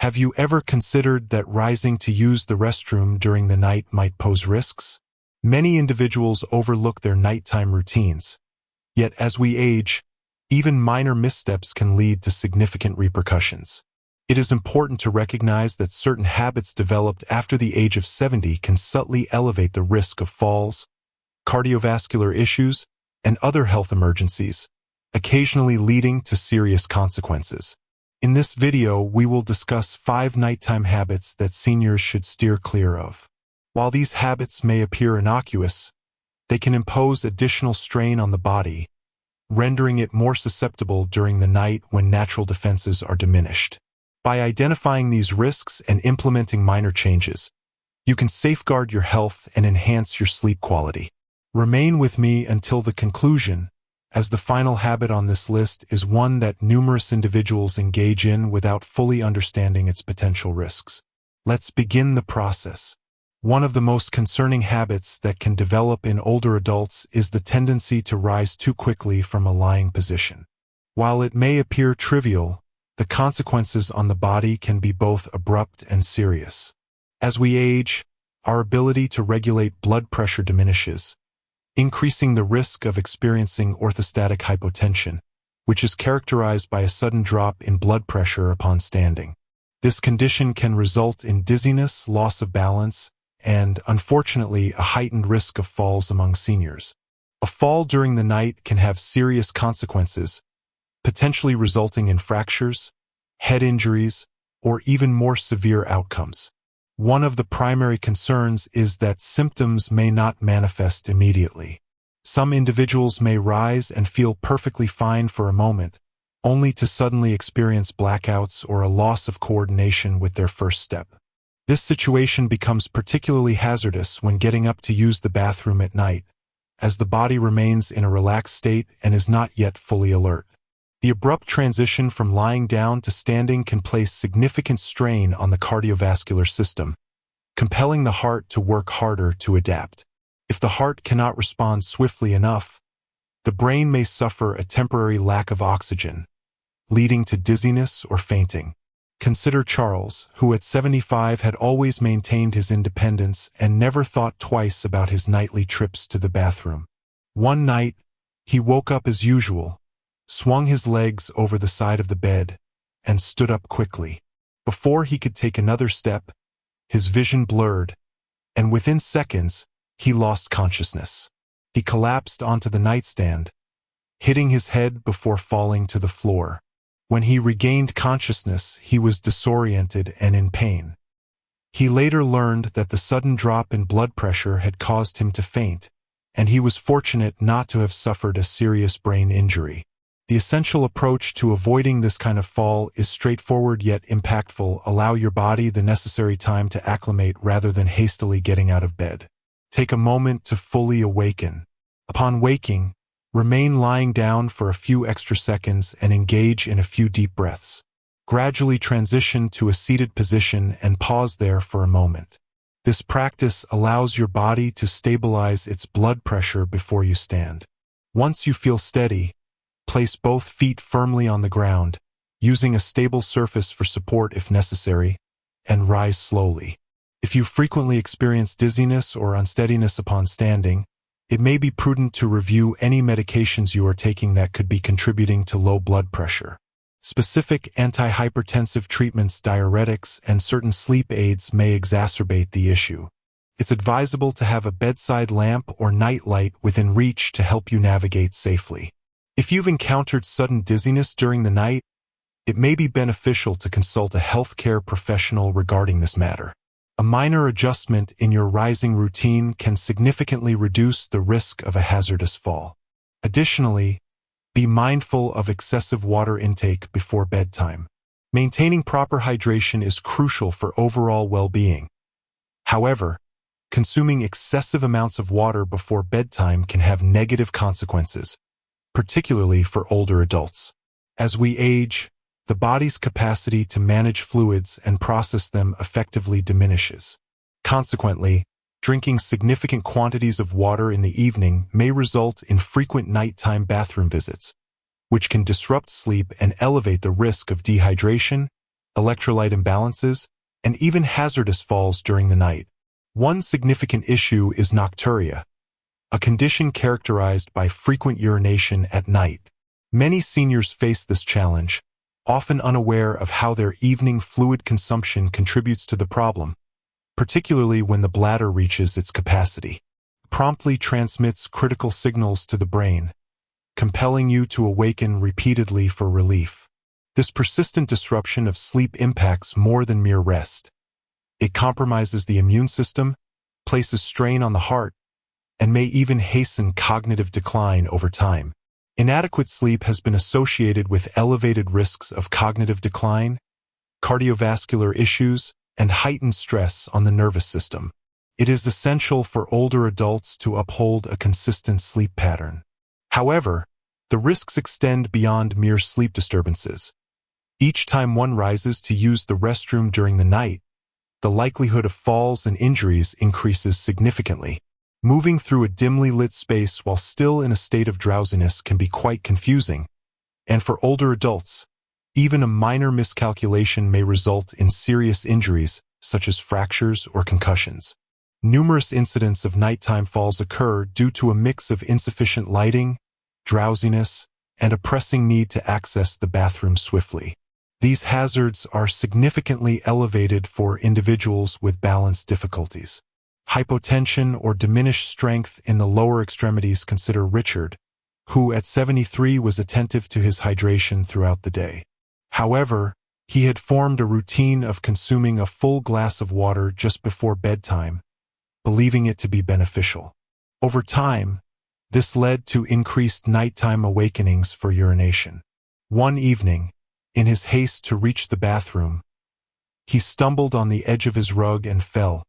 Have you ever considered that rising to use the restroom during the night might pose risks? Many individuals overlook their nighttime routines, yet as we age, even minor missteps can lead to significant repercussions. It is important to recognize that certain habits developed after the age of 70 can subtly elevate the risk of falls, cardiovascular issues, and other health emergencies, occasionally leading to serious consequences. In this video, we will discuss 5 nighttime habits that seniors should steer clear of. While these habits may appear innocuous, they can impose additional strain on the body, rendering it more susceptible during the night when natural defenses are diminished. By identifying these risks and implementing minor changes, you can safeguard your health and enhance your sleep quality. Remain with me until the conclusion, as the final habit on this list is one that numerous individuals engage in without fully understanding its potential risks. Let's begin the process. One of the most concerning habits that can develop in older adults is the tendency to rise too quickly from a lying position. While it may appear trivial, the consequences on the body can be both abrupt and serious. As we age, our ability to regulate blood pressure diminishes, increasing the risk of experiencing orthostatic hypotension, which is characterized by a sudden drop in blood pressure upon standing. This condition can result in dizziness, loss of balance, and, unfortunately, a heightened risk of falls among seniors. A fall during the night can have serious consequences, potentially resulting in fractures, head injuries, or even more severe outcomes. One of the primary concerns is that symptoms may not manifest immediately. Some individuals may rise and feel perfectly fine for a moment, only to suddenly experience blackouts or a loss of coordination with their first step. This situation becomes particularly hazardous when getting up to use the bathroom at night, as the body remains in a relaxed state and is not yet fully alert. The abrupt transition from lying down to standing can place significant strain on the cardiovascular system, compelling the heart to work harder to adapt. If the heart cannot respond swiftly enough, the brain may suffer a temporary lack of oxygen, leading to dizziness or fainting. Consider Charles, who at 75 had always maintained his independence and never thought twice about his nightly trips to the bathroom. One night, he woke up as usual, swung his legs over the side of the bed, and stood up quickly. Before he could take another step, his vision blurred, and within seconds, he lost consciousness. He collapsed onto the nightstand, hitting his head before falling to the floor. When he regained consciousness, he was disoriented and in pain. He later learned that the sudden drop in blood pressure had caused him to faint, and he was fortunate not to have suffered a serious brain injury. The essential approach to avoiding this kind of fall is straightforward yet impactful. Allow your body the necessary time to acclimate rather than hastily getting out of bed. Take a moment to fully awaken. Upon waking, remain lying down for a few extra seconds and engage in a few deep breaths. Gradually transition to a seated position and pause there for a moment. This practice allows your body to stabilize its blood pressure before you stand. Once you feel steady, place both feet firmly on the ground, using a stable surface for support if necessary, and rise slowly. If you frequently experience dizziness or unsteadiness upon standing, it may be prudent to review any medications you are taking that could be contributing to low blood pressure. Specific antihypertensive treatments, diuretics, and certain sleep aids may exacerbate the issue. It's advisable to have a bedside lamp or night light within reach to help you navigate safely. If you've encountered sudden dizziness during the night, it may be beneficial to consult a healthcare professional regarding this matter. A minor adjustment in your rising routine can significantly reduce the risk of a hazardous fall. Additionally, be mindful of excessive water intake before bedtime. Maintaining proper hydration is crucial for overall well-being. However, consuming excessive amounts of water before bedtime can have negative consequences, particularly for older adults. As we age, the body's capacity to manage fluids and process them effectively diminishes. Consequently, drinking significant quantities of water in the evening may result in frequent nighttime bathroom visits, which can disrupt sleep and elevate the risk of dehydration, electrolyte imbalances, and even hazardous falls during the night. One significant issue is nocturia, a condition characterized by frequent urination at night. Many seniors face this challenge, often unaware of how their evening fluid consumption contributes to the problem, particularly when the bladder reaches its capacity. Promptly transmits critical signals to the brain, compelling you to awaken repeatedly for relief. This persistent disruption of sleep impacts more than mere rest. It compromises the immune system, places strain on the heart, and may even hasten cognitive decline over time. Inadequate sleep has been associated with elevated risks of cognitive decline, cardiovascular issues, and heightened stress on the nervous system. It is essential for older adults to uphold a consistent sleep pattern. However, the risks extend beyond mere sleep disturbances. Each time one rises to use the restroom during the night, the likelihood of falls and injuries increases significantly. Moving through a dimly lit space while still in a state of drowsiness can be quite confusing, and for older adults, even a minor miscalculation may result in serious injuries, such as fractures or concussions. Numerous incidents of nighttime falls occur due to a mix of insufficient lighting, drowsiness, and a pressing need to access the bathroom swiftly. These hazards are significantly elevated for individuals with balance difficulties. Hypotension or diminished strength in the lower extremities. Consider Richard, who at 73 was attentive to his hydration throughout the day. However, he had formed a routine of consuming a full glass of water just before bedtime, believing it to be beneficial. Over time, this led to increased nighttime awakenings for urination. One evening, in his haste to reach the bathroom, he stumbled on the edge of his rug and fell,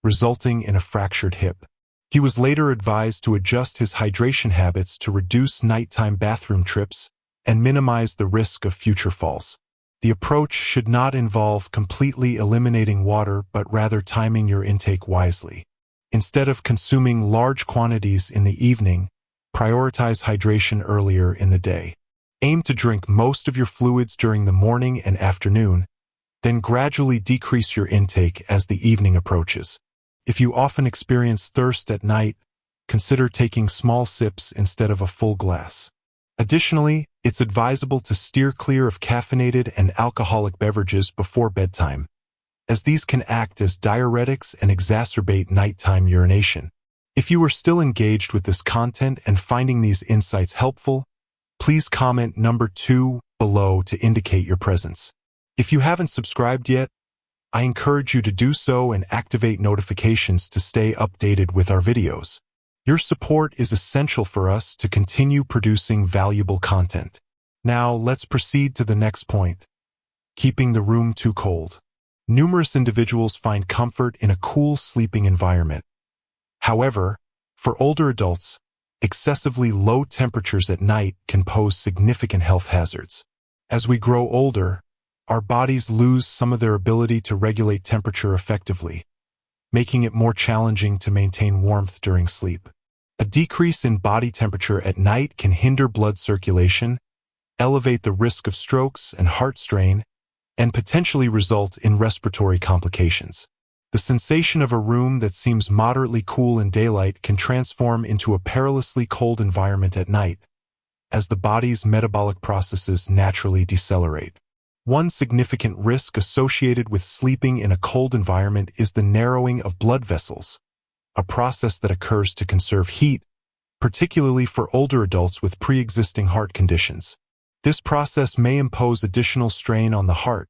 resulting in a fractured hip. He was later advised to adjust his hydration habits to reduce nighttime bathroom trips and minimize the risk of future falls. The approach should not involve completely eliminating water but rather timing your intake wisely. Instead of consuming large quantities in the evening, prioritize hydration earlier in the day. Aim to drink most of your fluids during the morning and afternoon, then gradually decrease your intake as the evening approaches. If you often experience thirst at night, consider taking small sips instead of a full glass. Additionally, it's advisable to steer clear of caffeinated and alcoholic beverages before bedtime, as these can act as diuretics and exacerbate nighttime urination. If you are still engaged with this content and finding these insights helpful, please comment number 2 below to indicate your presence. If you haven't subscribed yet, I encourage you to do so and activate notifications to stay updated with our videos. Your support is essential for us to continue producing valuable content. Now, let's proceed to the next point: keeping the room too cold. Numerous individuals find comfort in a cool sleeping environment. However, for older adults, excessively low temperatures at night can pose significant health hazards. As we grow older, our bodies lose some of their ability to regulate temperature effectively, making it more challenging to maintain warmth during sleep. A decrease in body temperature at night can hinder blood circulation, elevate the risk of strokes and heart strain, and potentially result in respiratory complications. The sensation of a room that seems moderately cool in daylight can transform into a perilously cold environment at night, as the body's metabolic processes naturally decelerate. One significant risk associated with sleeping in a cold environment is the narrowing of blood vessels, a process that occurs to conserve heat, particularly for older adults with pre-existing heart conditions. This process may impose additional strain on the heart,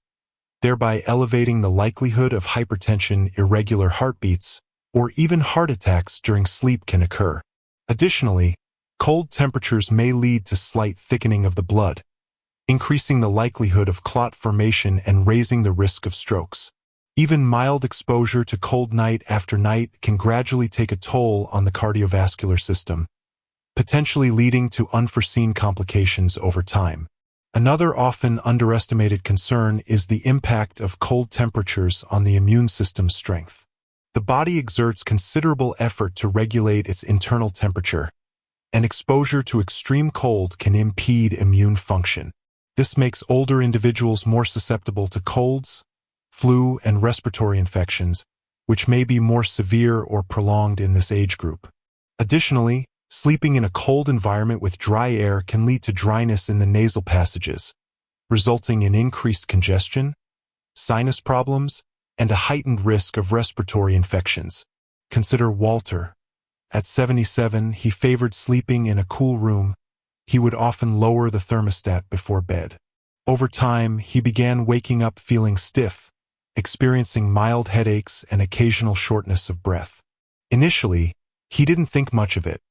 thereby elevating the likelihood of hypertension, irregular heartbeats, or even heart attacks during sleep can occur. Additionally, cold temperatures may lead to slight thickening of the blood, increasing the likelihood of clot formation and raising the risk of strokes. Even mild exposure to cold night after night can gradually take a toll on the cardiovascular system, potentially leading to unforeseen complications over time. Another often underestimated concern is the impact of cold temperatures on the immune system's strength. The body exerts considerable effort to regulate its internal temperature, and exposure to extreme cold can impede immune function. This makes older individuals more susceptible to colds, flu, and respiratory infections, which may be more severe or prolonged in this age group. Additionally, sleeping in a cold environment with dry air can lead to dryness in the nasal passages, resulting in increased congestion, sinus problems, and a heightened risk of respiratory infections. Consider Walter. At 77, he favored sleeping in a cool room. He would often lower the thermostat before bed. Over time, he began waking up feeling stiff, experiencing mild headaches and occasional shortness of breath. Initially, he didn't think much of it,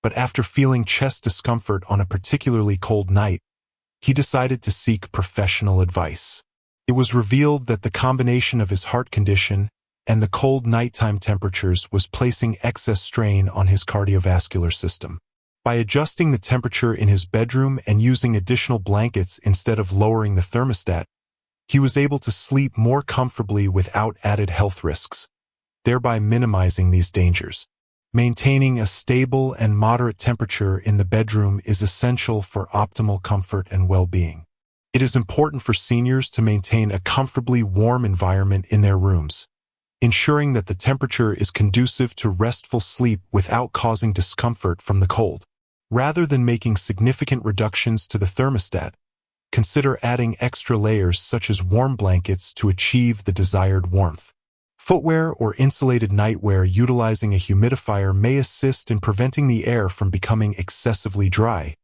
but after feeling chest discomfort on a particularly cold night, he decided to seek professional advice. It was revealed that the combination of his heart condition and the cold nighttime temperatures was placing excess strain on his cardiovascular system. By adjusting the temperature in his bedroom and using additional blankets instead of lowering the thermostat, he was able to sleep more comfortably without added health risks, thereby minimizing these dangers. Maintaining a stable and moderate temperature in the bedroom is essential for optimal comfort and well-being. It is important for seniors to maintain a comfortably warm environment in their rooms, ensuring that the temperature is conducive to restful sleep without causing discomfort from the cold. Rather than making significant reductions to the thermostat, consider adding extra layers such as warm blankets to achieve the desired warmth. Footwear or insulated nightwear utilizing a humidifier may assist in preventing the air from becoming excessively dry,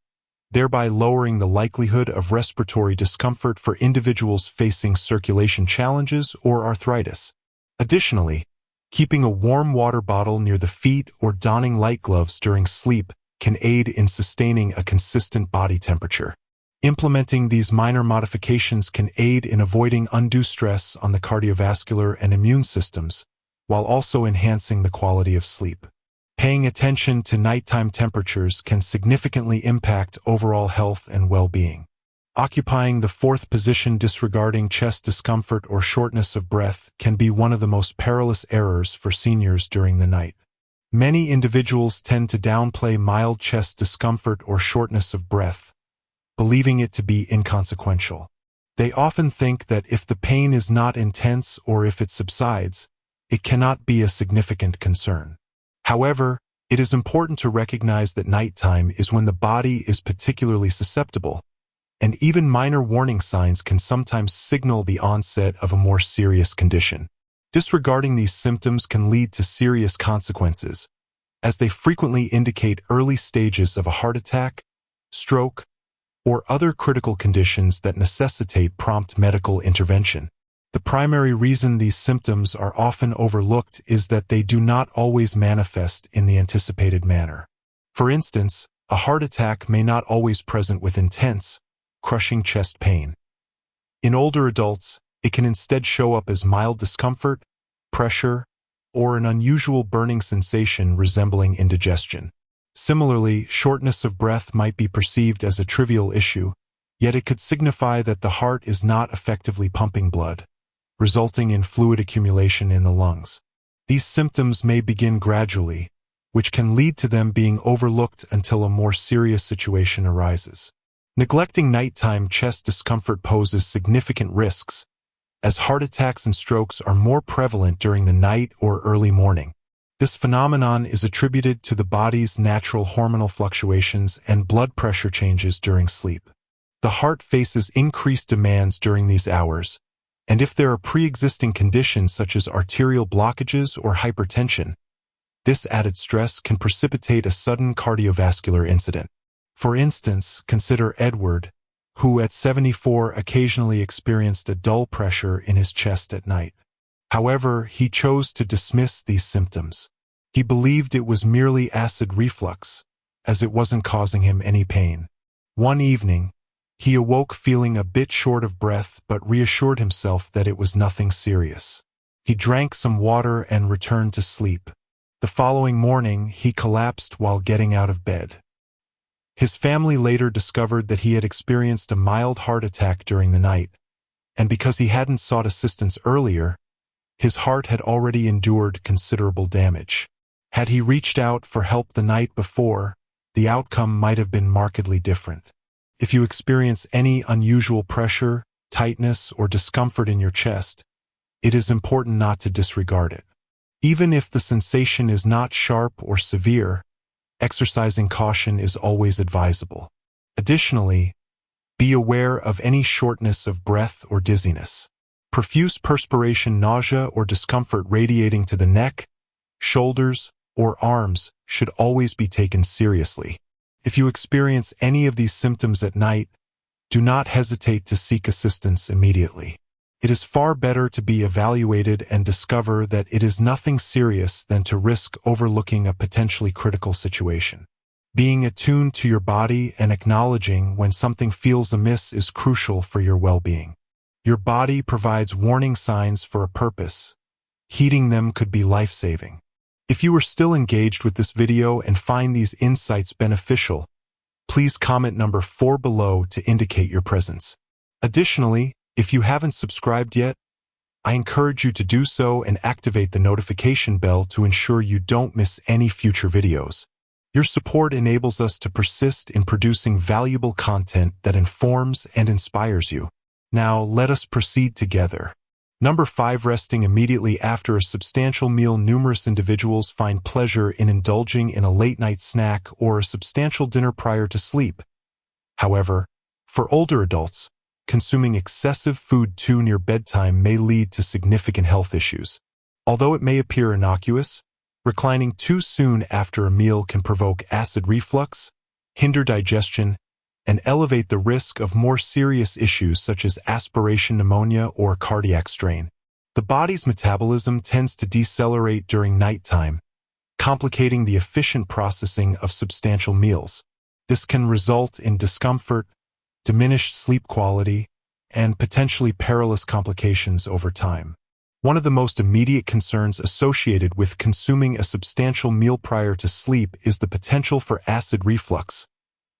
thereby lowering the likelihood of respiratory discomfort for individuals facing circulation challenges or arthritis. Additionally, keeping a warm water bottle near the feet or donning light gloves during sleep can aid in sustaining a consistent body temperature. Implementing these minor modifications can aid in avoiding undue stress on the cardiovascular and immune systems, while also enhancing the quality of sleep. Paying attention to nighttime temperatures can significantly impact overall health and well-being. Occupying the fourth position disregarding chest discomfort or shortness of breath can be one of the most perilous errors for seniors during the night. Many individuals tend to downplay mild chest discomfort or shortness of breath, believing it to be inconsequential. They often think that if the pain is not intense or if it subsides, it cannot be a significant concern. However, it is important to recognize that nighttime is when the body is particularly susceptible, and even minor warning signs can sometimes signal the onset of a more serious condition. Disregarding these symptoms can lead to serious consequences, as they frequently indicate early stages of a heart attack, stroke, or other critical conditions that necessitate prompt medical intervention. The primary reason these symptoms are often overlooked is that they do not always manifest in the anticipated manner. For instance, a heart attack may not always present with intense, crushing chest pain. In older adults, it can instead show up as mild discomfort, pressure, or an unusual burning sensation resembling indigestion. Similarly, shortness of breath might be perceived as a trivial issue, yet it could signify that the heart is not effectively pumping blood, resulting in fluid accumulation in the lungs. These symptoms may begin gradually, which can lead to them being overlooked until a more serious situation arises. Neglecting nighttime chest discomfort poses significant risks, as heart attacks and strokes are more prevalent during the night or early morning. This phenomenon is attributed to the body's natural hormonal fluctuations and blood pressure changes during sleep. The heart faces increased demands during these hours, and if there are pre-existing conditions such as arterial blockages or hypertension, this added stress can precipitate a sudden cardiovascular incident. For instance, consider Edward, who at 74 occasionally experienced a dull pressure in his chest at night. However, he chose to dismiss these symptoms. He believed it was merely acid reflux, as it wasn't causing him any pain. One evening, he awoke feeling a bit short of breath but reassured himself that it was nothing serious. He drank some water and returned to sleep. The following morning, he collapsed while getting out of bed. His family later discovered that he had experienced a mild heart attack during the night, and because he hadn't sought assistance earlier, his heart had already endured considerable damage. Had he reached out for help the night before, the outcome might have been markedly different. If you experience any unusual pressure, tightness, or discomfort in your chest, it is important not to disregard it. Even if the sensation is not sharp or severe, exercising caution is always advisable. Additionally, be aware of any shortness of breath or dizziness. Profuse perspiration, nausea, or discomfort radiating to the neck, shoulders, or arms should always be taken seriously. If you experience any of these symptoms at night, do not hesitate to seek assistance immediately. It is far better to be evaluated and discover that it is nothing serious than to risk overlooking a potentially critical situation. Being attuned to your body and acknowledging when something feels amiss is crucial for your well-being. Your body provides warning signs for a purpose. Heeding them could be life-saving. If you are still engaged with this video and find these insights beneficial, please comment number 4 below to indicate your presence. Additionally, if you haven't subscribed yet, I encourage you to do so and activate the notification bell to ensure you don't miss any future videos. Your support enables us to persist in producing valuable content that informs and inspires you. Now, let us proceed together. Number 5. Resting immediately after a substantial meal. Numerous individuals find pleasure in indulging in a late-night snack or a substantial dinner prior to sleep. However, for older adults, consuming excessive food too near bedtime may lead to significant health issues. Although it may appear innocuous, reclining too soon after a meal can provoke acid reflux, hinder digestion, and elevate the risk of more serious issues such as aspiration pneumonia or cardiac strain. The body's metabolism tends to decelerate during nighttime, complicating the efficient processing of substantial meals. This can result in discomfort, diminished sleep quality, and potentially perilous complications over time. One of the most immediate concerns associated with consuming a substantial meal prior to sleep is the potential for acid reflux,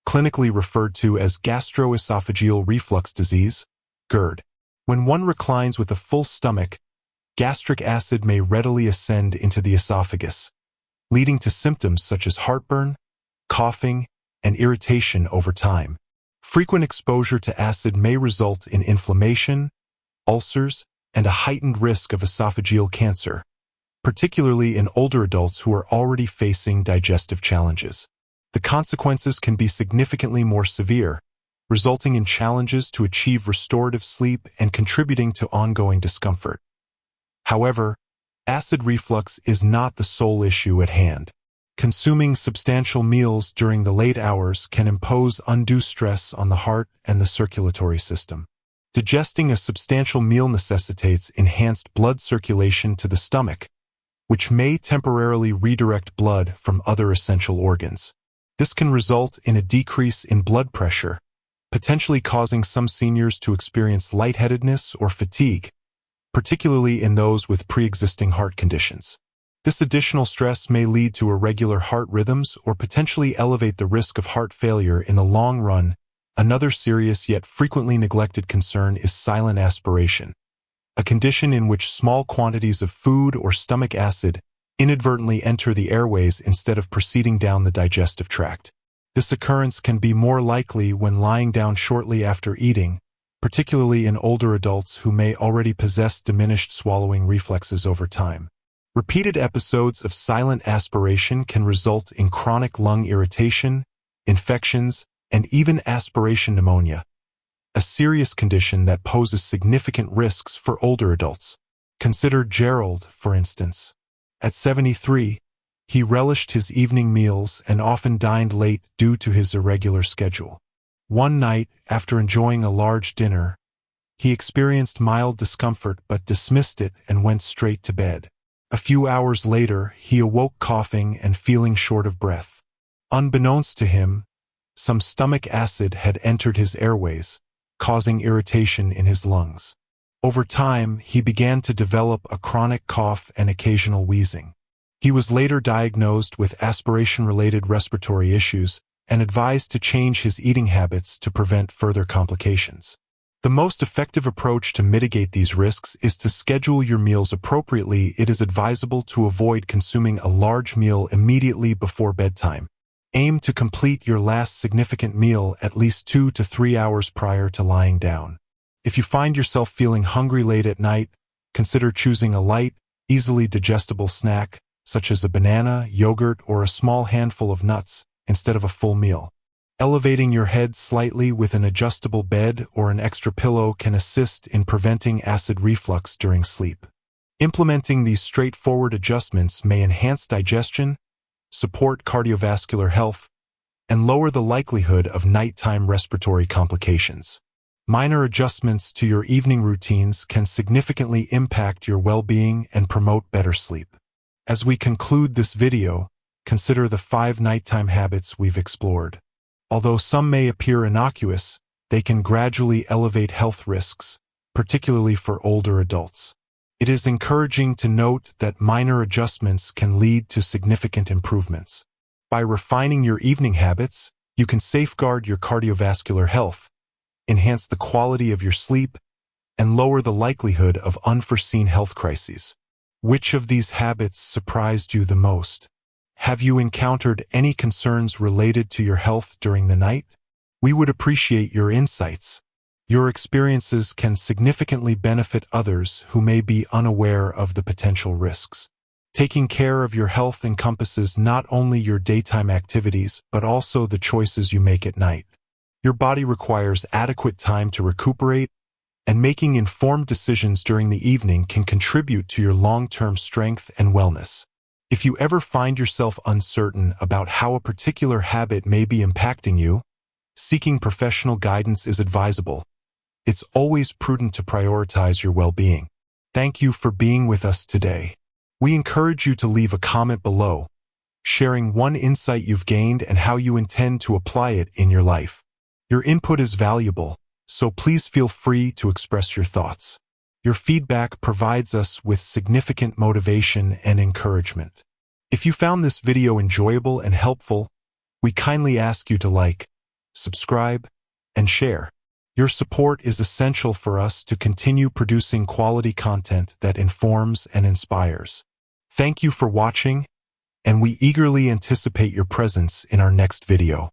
clinically referred to as gastroesophageal reflux disease, GERD. When one reclines with a full stomach, gastric acid may readily ascend into the esophagus, leading to symptoms such as heartburn, coughing, and irritation over time. Frequent exposure to acid may result in inflammation, ulcers, and a heightened risk of esophageal cancer, particularly in older adults who are already facing digestive challenges. The consequences can be significantly more severe, resulting in challenges to achieve restorative sleep and contributing to ongoing discomfort. However, acid reflux is not the sole issue at hand. Consuming substantial meals during the late hours can impose undue stress on the heart and the circulatory system. Digesting a substantial meal necessitates enhanced blood circulation to the stomach, which may temporarily redirect blood from other essential organs. This can result in a decrease in blood pressure, potentially causing some seniors to experience lightheadedness or fatigue, particularly in those with pre-existing heart conditions. This additional stress may lead to irregular heart rhythms or potentially elevate the risk of heart failure in the long run. Another serious yet frequently neglected concern is silent aspiration, a condition in which small quantities of food or stomach acid inadvertently enter the airways instead of proceeding down the digestive tract. This occurrence can be more likely when lying down shortly after eating, particularly in older adults who may already possess diminished swallowing reflexes over time. Repeated episodes of silent aspiration can result in chronic lung irritation, infections, and even aspiration pneumonia, a serious condition that poses significant risks for older adults. Consider Gerald, for instance. At 73, he relished his evening meals and often dined late due to his irregular schedule. One night, after enjoying a large dinner, he experienced mild discomfort but dismissed it and went straight to bed. A few hours later, he awoke coughing and feeling short of breath. Unbeknownst to him, some stomach acid had entered his airways, causing irritation in his lungs. Over time, he began to develop a chronic cough and occasional wheezing. He was later diagnosed with aspiration-related respiratory issues and advised to change his eating habits to prevent further complications. The most effective approach to mitigate these risks is to schedule your meals appropriately. It is advisable to avoid consuming a large meal immediately before bedtime, Aim to complete your last significant meal at least 2 to 3 hours prior to lying down. If you find yourself feeling hungry late at night, consider choosing a light, easily digestible snack, such as a banana, yogurt, or a small handful of nuts, instead of a full meal. Elevating your head slightly with an adjustable bed or an extra pillow can assist in preventing acid reflux during sleep. Implementing these straightforward adjustments may enhance digestion, support cardiovascular health, and lower the likelihood of nighttime respiratory complications. Minor adjustments to your evening routines can significantly impact your well-being and promote better sleep. As we conclude this video, consider the 5 nighttime habits we've explored. Although some may appear innocuous, they can gradually elevate health risks, particularly for older adults. It is encouraging to note that minor adjustments can lead to significant improvements. By refining your evening habits, you can safeguard your cardiovascular health, enhance the quality of your sleep, and lower the likelihood of unforeseen health crises. Which of these habits surprised you the most? Have you encountered any concerns related to your health during the night? We would appreciate your insights. Your experiences can significantly benefit others who may be unaware of the potential risks. Taking care of your health encompasses not only your daytime activities, but also the choices you make at night. Your body requires adequate time to recuperate, and making informed decisions during the evening can contribute to your long-term strength and wellness. If you ever find yourself uncertain about how a particular habit may be impacting you, seeking professional guidance is advisable. It's always prudent to prioritize your well-being. Thank you for being with us today. We encourage you to leave a comment below, sharing one insight you've gained and how you intend to apply it in your life. Your input is valuable, so please feel free to express your thoughts. Your feedback provides us with significant motivation and encouragement. If you found this video enjoyable and helpful, we kindly ask you to like, subscribe, and share. Your support is essential for us to continue producing quality content that informs and inspires. Thank you for watching, and we eagerly anticipate your presence in our next video.